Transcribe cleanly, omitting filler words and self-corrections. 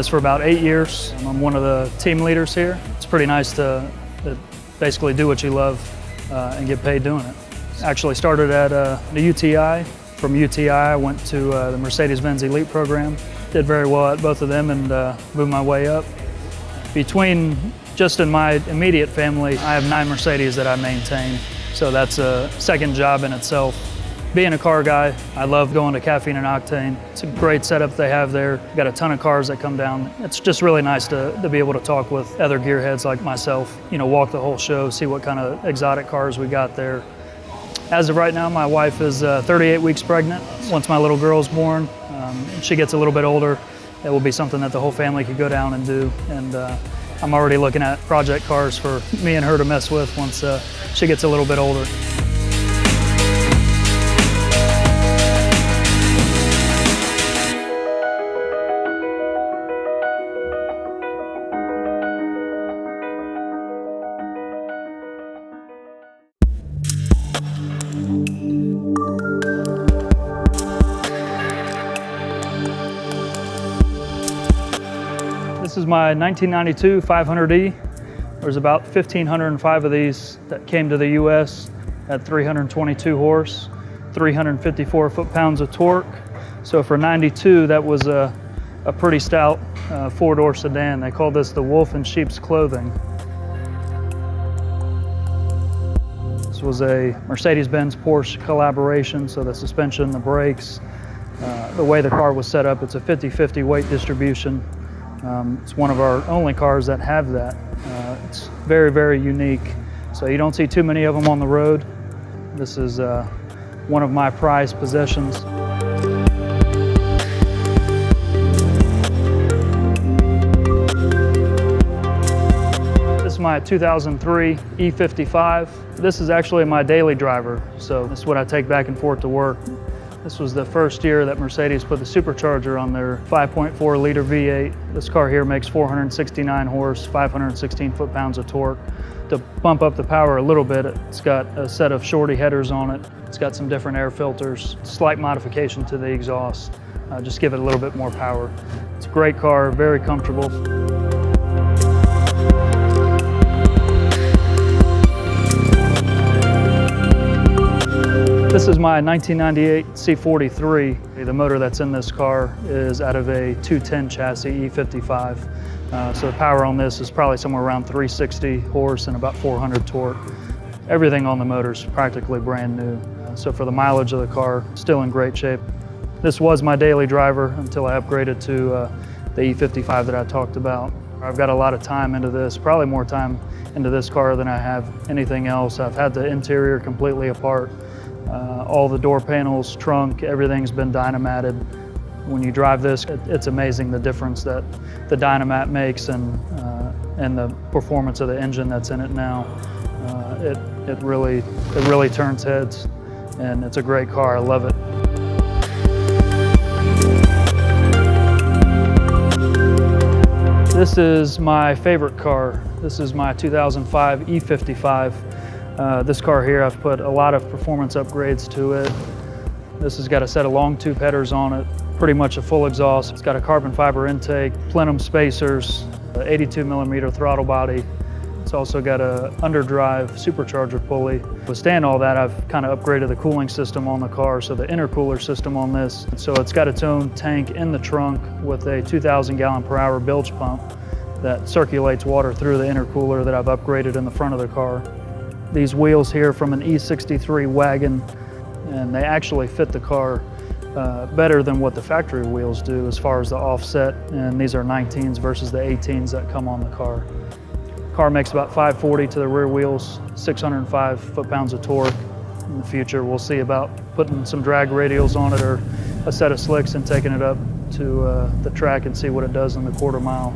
this for about 8 years. I'm one of the team leaders here. It's pretty nice to basically do what you love and get paid doing it. Actually started at the UTI. From UTI, I went to the Mercedes-Benz Elite program. Did very well at both of them and moved my way up. Just in my immediate family, I have 9 Mercedes that I maintain. So that's a second job in itself. Being a car guy, I love going to Caffeine and Octane. It's a great setup they have there. Got a ton of cars that come down. It's just really nice to be able to talk with other gearheads like myself, you know, walk the whole show, see what kind of exotic cars we got there. As of right now, my wife is 38 weeks pregnant. Once my little girl's born, she gets a little bit older, it will be something that the whole family could go down and do. And I'm already looking at project cars for me and her to mess with once she gets a little bit older. This is my 1992 500E. There's about 1,505 of these that came to the US at 322 horse, 354 foot-pounds of torque. So for 92, that was a pretty stout 4-door sedan. They called this the wolf in sheep's clothing. This was a Mercedes-Benz Porsche collaboration, so the suspension, the brakes, the way the car was set up, it's a 50-50 weight distribution. It's one of our only cars that have that. It's very, very unique. So you don't see too many of them on the road. This is one of my prized possessions. This is my 2003 E55. This is actually my daily driver. So this is what I take back and forth to work. This was the first year that Mercedes put the supercharger on their 5.4 liter V8. This car here makes 469 horse, 516 foot-pounds of torque. To bump up the power a little bit, it's got a set of shorty headers on it. It's got some different air filters, slight modification to the exhaust. Just give it a little bit more power. It's a great car, very comfortable. This is my 1998 C43. The motor that's in this car is out of a 210 chassis E55. So the power on this is probably somewhere around 360 horse and about 400 torque. Everything on the motor is practically brand new. So for the mileage of the car, still in great shape. This was my daily driver until I upgraded to the E55 that I talked about. I've got a lot of time into this, probably more time into this car than I have anything else. I've had the interior completely apart. All the door panels, trunk, everything's been dynamatted. When you drive this, it's amazing the difference that the dynamat makes and the performance of the engine that's in it now. It really turns heads, and it's a great car. I love it. This is my favorite car. This is my 2005 E55. This car here, I've put a lot of performance upgrades to it. This has got a set of long tube headers on it, pretty much a full exhaust. It's got a carbon fiber intake, plenum spacers, 82mm throttle body. It's also got a underdrive supercharger pulley. To withstand all that, I've kind of upgraded the cooling system on the car, so the intercooler system on this. So it's got its own tank in the trunk with a 2,000 gallon per hour bilge pump that circulates water through the intercooler that I've upgraded in the front of the car. These wheels here from an E63 wagon, and they actually fit the car better than what the factory wheels do as far as the offset, and these are 19s versus the 18s that come on the car. Car makes about 540 to the rear wheels, 605 foot-pounds of torque. In the future, we'll see about putting some drag radials on it or a set of slicks and taking it up to the track and see what it does in the quarter mile.